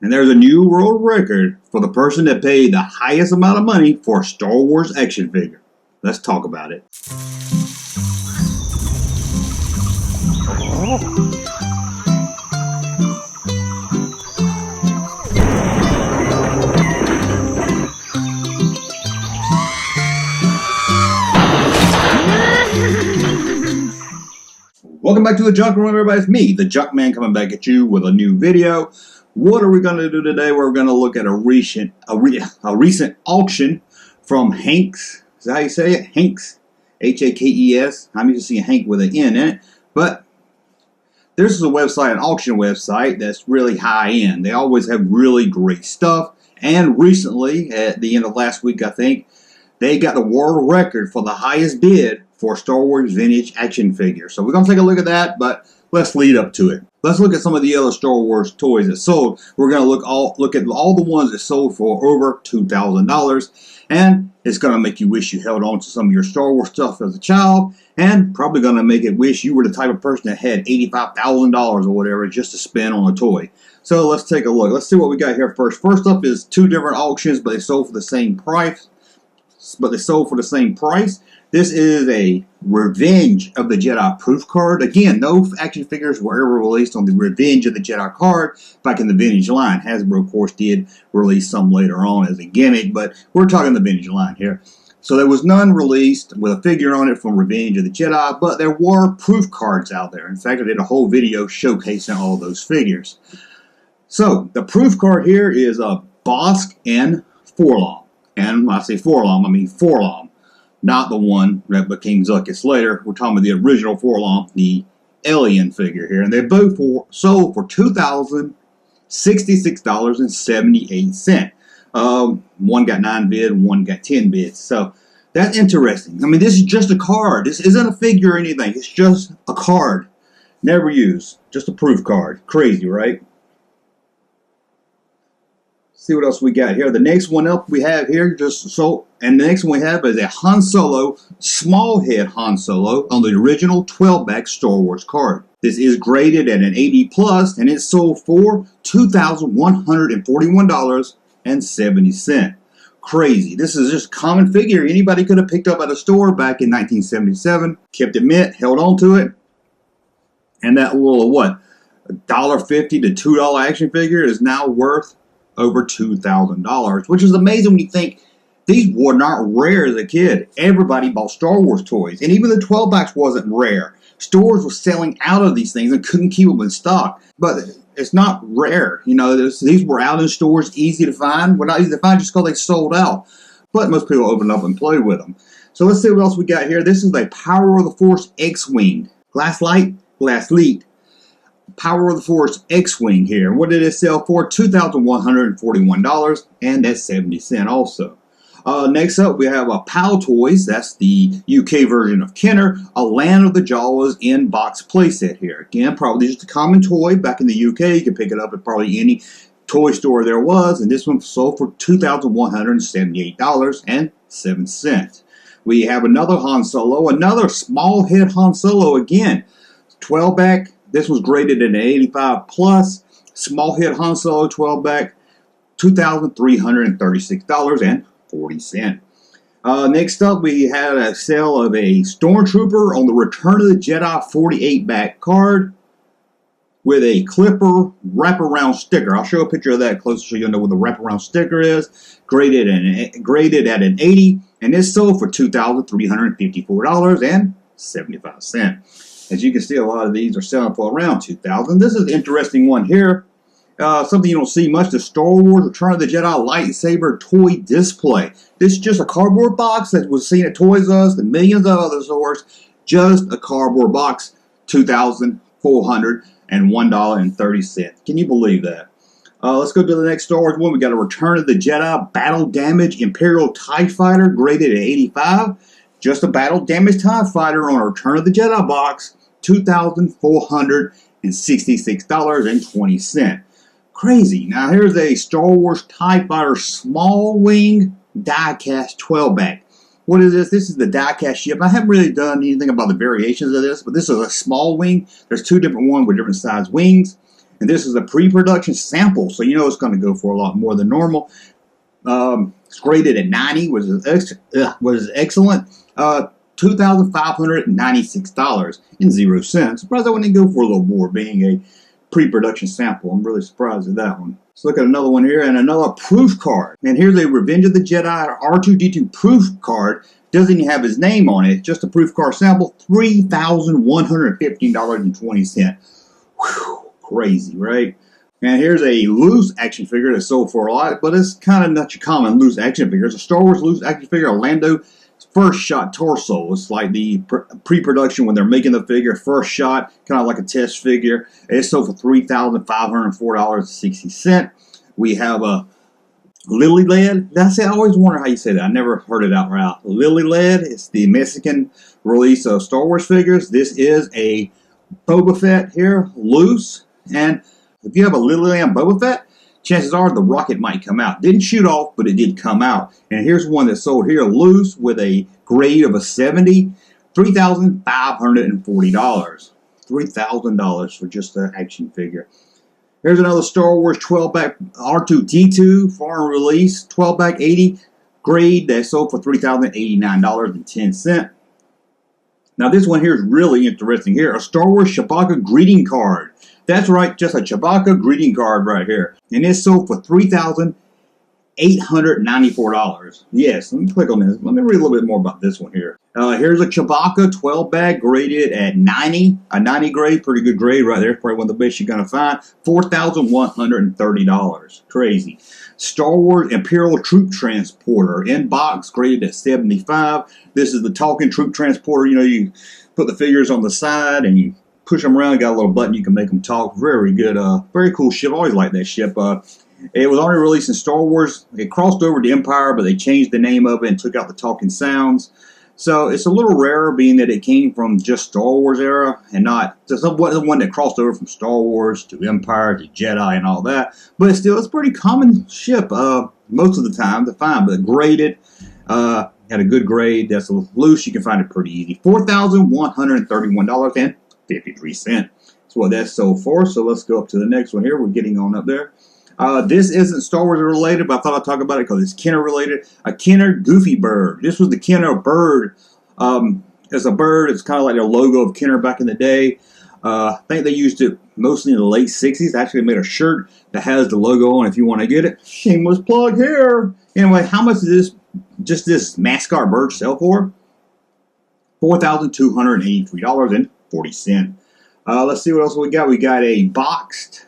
And there's a new world record for the person that paid the highest amount of money for a Star Wars action figure. Let's talk about it. Welcome back to the Junkman, everybody. It's me, the Junkman, coming back at you with a new video. What are we going to do today? We're going to look at a recent auction from Hanks. Is that how you say it? Hanks. H-A-K-E-S. I'm used to seeing Hank with an N in it. But this is a website, an auction website that's really high end. They always have really great stuff. And recently, at the end of last week, I think, they got the world record for the highest bid for Star Wars vintage action figure. So we're going to take a look at that, but let's lead up to it. Let's look at some of the other Star Wars toys that sold. We're going to look at all the ones that sold for over $2,000. And it's going to make you wish you held on to some of your Star Wars stuff as a child. And probably going to make it wish you were the type of person that had $85,000 or whatever just to spend on a toy. So let's take a look. Let's see what we got here first. First up is two different auctions, but they sold for the same price. This is a Revenge of the Jedi proof card. Again, no action figures were ever released on the Revenge of the Jedi card back in the vintage line. Hasbro, of course, did release some later on as a gimmick, but we're talking the vintage line here. So there was none released with a figure on it from Revenge of the Jedi, but there were proof cards out there. In fact, I did a whole video showcasing all those figures. So the proof card here is a Bosk and Forlom. And when I say Forlom, I mean Forlom. Not the one that became Zuckuss later. We're talking about the original Forlom, the alien figure here. And they both sold for $2,066.78. One got 9 bid, one got 10 bids. So that's interesting. I mean, this is just a card. This isn't a figure or anything. It's just a card. Never used. Just a proof card. Crazy, right? See what else we got here. The next one up we have here, and the next one we have is a Han Solo, small head Han Solo on the original 12-back Star Wars card. This is graded at an 80 plus, and it sold for $2,141.70. Crazy. This is just a common figure anybody could have picked up at a store back in 1977, kept it mint, held on to it, and that little, what, $1.50 to $2 action figure is now worth over $2,000, which is amazing when you think these were not rare as a kid. Everybody bought Star Wars toys, and even the 12-backs wasn't rare. Stores were selling out of these things and couldn't keep them in stock, but it's not rare. You know, these were out in stores, easy to find. Well, not easy to find just because they sold out, but most people opened up and played with them. So let's see what else we got here. This is a Power of the Force X-Wing. Glass lead. Power of the Force X-Wing here. What did it sell for? $2,141, and that's 70 cents also. Next up, we have a PAL Toys. That's the UK version of Kenner. A Land of the Jawas in box playset here. Again, probably just a common toy back in the UK. You can pick it up at probably any toy store there was, and this one sold for $2,178.07. We have another Han Solo, another small head Han Solo again. 12-back. This was graded at an 85 plus. Small head Han Solo 12-back, $2,336.40. Next up, we had a sale of a Stormtrooper on the Return of the Jedi 48-back card with a Clipper wraparound sticker. I'll show a picture of that closer so you'll know what the wraparound sticker is. Graded at an 80, and this sold for $2,354.75. As you can see, a lot of these are selling for around $2,000. This is an interesting one here. Something you don't see much, the Star Wars Return of the Jedi lightsaber toy display. This is just a cardboard box that was seen at Toys R Us and millions of other stores. Just a cardboard box, $2,401.30. Can you believe that? Let's go to the next Star Wars one. We got a Return of the Jedi battle damage Imperial TIE Fighter graded at 85. Just a battle damaged TIE Fighter on a Return of the Jedi box, $2,466.20. Crazy. Now here's a Star Wars TIE Fighter small wing die-cast 12-back. What is this? This is the die-cast ship. I haven't really done anything about the variations of this, but this is a small wing. There's two different ones with different size wings. And this is a pre-production sample, so you know it's going to go for a lot more than normal. It's graded at 90, which is excellent. $2,596.00. Surprised I wouldn't go for a little more, being a pre-production sample. I'm really surprised at that one. Let's look at another one here, and another proof card. And here's a Revenge of the Jedi R2-D2 proof card. Doesn't even have his name on it. Just a proof card sample. $3,115.20. Whew, crazy, right? And here's a loose action figure that's sold for a lot, but it's kind of not your common loose action figure. It's a Star Wars loose action figure, Orlando first shot torso. It's like the pre-production when they're making the figure. First shot, kind of like a test figure. It's sold for $3,504.60. We have a Lily Led. I always wonder how you say that. I never heard it out right. Lily Led. It's the Mexican release of Star Wars figures. This is a Boba Fett here, loose. And if you have a Lily Lamb Boba Fett, chances are the rocket might come out. Didn't shoot off, but it did come out. And here's one that's sold here loose with a grade of a 70, $3,540. $3,000 for just an action figure. Here's another Star Wars 12-back R2-D2 foreign release, 12-back 80 grade that's sold for $3,089.10. Now this one here is really interesting here. A Star Wars Chewbacca greeting card. That's right, just a Chewbacca greeting card right here. And it's sold for $3,894. Yes, let me click on this. Let me read a little bit more about this one here. Here's a Chewbacca 12-bag graded at 90. A 90 grade, pretty good grade right there. Probably one of the best you're going to find. $4,130. Crazy. Star Wars Imperial Troop Transporter in box graded at 75. This is the talking troop transporter. You know, you put the figures on the side and you push them around. Got a little button you can make them talk. Very good. Very cool ship. I always liked that ship. It was already released in Star Wars. It crossed over to Empire, but they changed the name of it and took out the talking sounds. So it's a little rarer, being that it came from just Star Wars era and not just the one that crossed over from Star Wars to Empire to Jedi and all that. But still, it's a pretty common ship most of the time to find. But graded, had a good grade. That's a loose. You can find it pretty easy. $4,131.53. That's what that's sold for. So let's go up to the next one here. We're getting on up there. This isn't Star Wars related, but I thought I'd talk about it because it's Kenner related. A Kenner Goofy Bird. This was the Kenner bird. It's a bird. It's kind of like the logo of Kenner back in the day. I think they used it mostly in the late 60s. They actually made a shirt that has the logo on if you want to get it. Shameless plug here. Anyway, how much does this mascot bird sell for? $4,283.40. Let's see what else we got. We got a boxed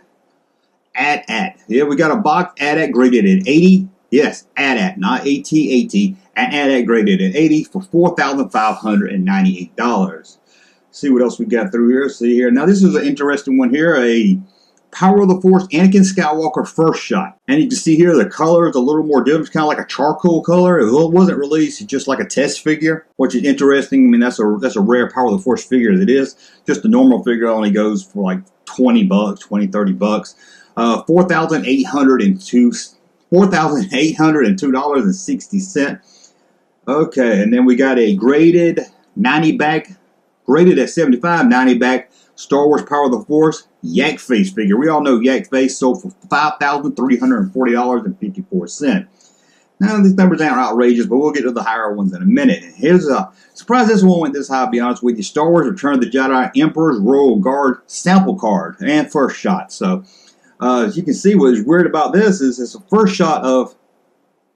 AT-AT. Yeah, we got a boxed AT-AT graded at 80. Yes, AT-AT, not AT-AT. AT-AT graded at 80 for $4,598. See what else we got through here. See here. Now this is an interesting one here. A Power of the Force Anakin Skywalker first shot. And you can see here the color is a little more different. It's kind of like a charcoal color. It wasn't released. It's just like a test figure, which is interesting. I mean, that's a rare Power of the Force figure as it is. Just the normal figure only goes for like $20, $30. $4,802.60. Okay, and then we got a graded 90 back, graded at 75, 90 back Star Wars Power of the Force Yak Face figure. We all know Yak Face sold for $5,340.54. Now these numbers aren't outrageous, but we'll get to the higher ones in a minute. Here's a surprise. This one went this high, to be honest with you. Star Wars Return of the Jedi Emperor's Royal Guard sample card and first shot. So as you can see, what is weird about this is it's a first shot of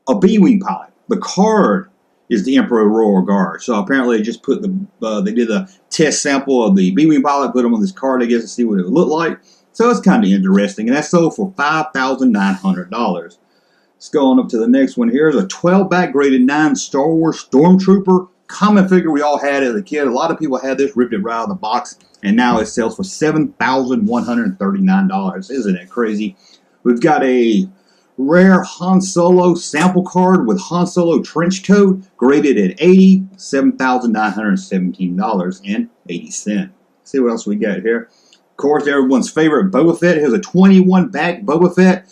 a B-Wing pilot. The card is the Emperor Royal Guard. So apparently they just put they did a test sample of the B-Wing pilot, put them on this card, I guess, to see what it would look like. So it's kind of interesting. And that's sold for $5,900. Let's go on up to the next one. Here's a 12-back graded 9 Star Wars Stormtrooper common figure we all had as a kid. A lot of people had this, ripped it right out of the box, and now it sells for $7,139. Isn't that crazy? We've got a rare Han Solo sample card with Han Solo trench coat, graded at 80, $7,917.80. See what else we got here. Of course, everyone's favorite Boba Fett. Here's a 21-back Boba Fett,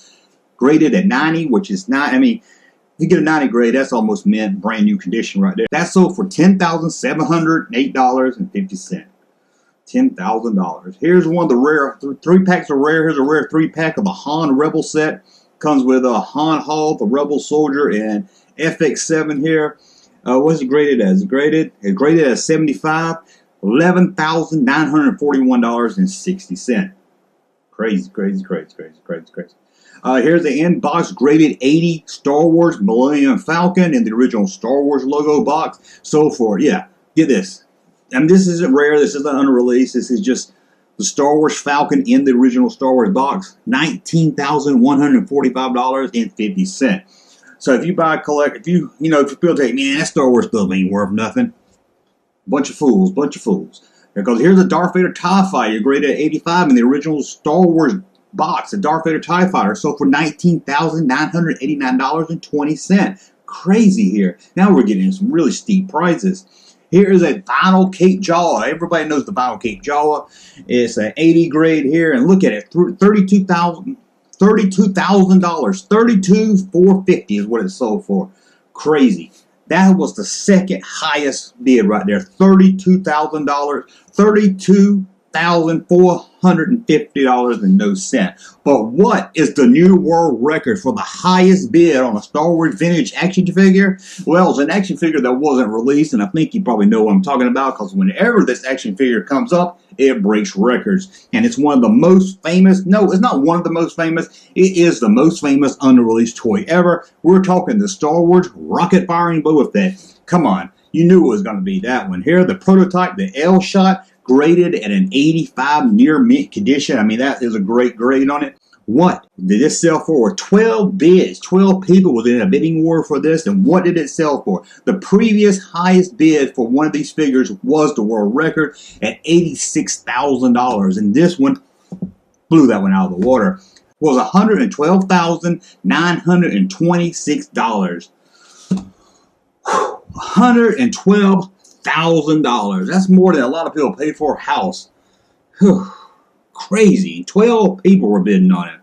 graded at 90, which is not, I mean, if you get a 90 grade, that's almost mint, brand new condition right there. That sold for $10,708.50. $10,000. Here's one of the rare 3-packs of rare. Here's a rare 3-pack of the Han Rebel set. Comes with a Han Hall, the Rebel Soldier, and FX7 here. What's it graded as? It's graded as 75. $11,941.60. Crazy. Here's the in-box graded 80 Star Wars Millennium Falcon in the original Star Wars logo box. So for, yeah, get this. And this isn't rare. This isn't unreleased. This is just the Star Wars Falcon in the original Star Wars box. $19,145.50. So if you buy a if you feel like, man, that Star Wars stuff ain't worth nothing. Bunch of fools. Because here's a Darth Vader TIE Fighter graded at 85 in the original Star Wars box. A Darth Vader TIE Fighter sold for $19,989.20. Crazy here. Now we're getting some really steep prices. Here is a vinyl Cape Jawa. Everybody knows the vinyl Cape Jawa. It's an 80 grade here, and look at it. $32,000. $32,450 is what it sold for. Crazy. That was the second highest bid right there. $32,000. $32,450 and no cent. But what is the new world record for the highest bid on a Star Wars vintage action figure? Well, it's an action figure that wasn't released, and I think you probably know what I'm talking about, because whenever this action figure comes up, it breaks records. And it's one of the most famous, no, it's not one of the most famous, it is the most famous unreleased toy ever. We're talking the Star Wars rocket firing Boba Fett. Come on, you knew it was going to be that one. Here, the prototype, the L-Shot, graded at an 85 near mint condition. I mean, that is a great grade on it. What did this sell for? 12 bids. 12 people was in a bidding war for this. And what did it sell for? The previous highest bid for one of these figures was the world record at $86,000. And this one blew that one out of the water. Was $112,926. $112,000. That's more than a lot of people paid for a house. Whew. Crazy. 12 people were bidding on it.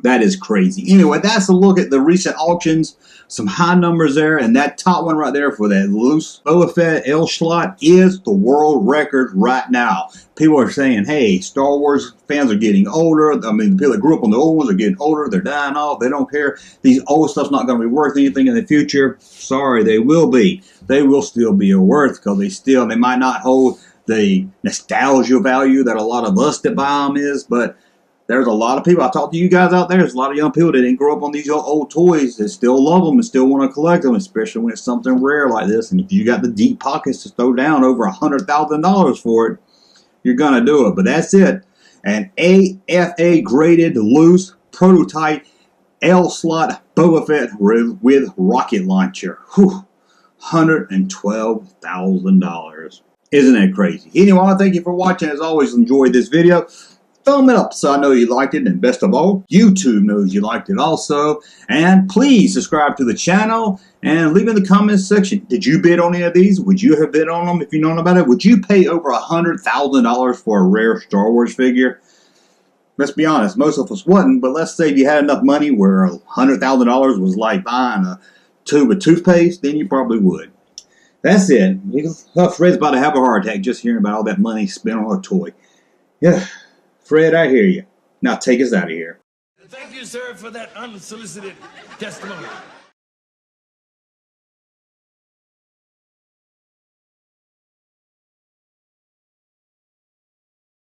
That is crazy. Anyway, that's a look at the recent auctions. Some high numbers there. And that top one right there for that loose Boba Fett L-Slot is the world record right now. People are saying, hey, Star Wars fans are getting older. I mean, the people that grew up on the old ones are getting older. They're dying off. They don't care. These old stuff's not going to be worth anything in the future. Sorry, they will be. They will still be a worth, because they might not hold the nostalgia value that a lot of us that buy them is, but there's a lot of people. I talk to you guys out there. There's a lot of young people that didn't grow up on these old toys that still love them and still want to collect them, especially when it's something rare like this. And if you got the deep pockets to throw down over $100,000 for it, you're going to do it. But that's it. An AFA graded loose prototype L-Slot Boba Fett with rocket launcher. Whew. $112,000. Isn't that crazy? Anyway, I want to thank you for watching. As always, enjoyed this video. Thumb it up so I know you liked it, and best of all, YouTube knows you liked it also. And please subscribe to the channel and leave in the comments section. Did you bid on any of these? Would you have bid on them if you known about it? Would you pay over $100,000 for a rare Star Wars figure? Let's be honest, most of us wouldn't, but let's say if you had enough money where $100,000 was like buying a tube of toothpaste, then you probably would. That's it. Fred's about to have a heart attack just hearing about all that money spent on a toy. Yeah, Fred, I hear you. Now take us out of here. Thank you, sir, for that unsolicited testimony.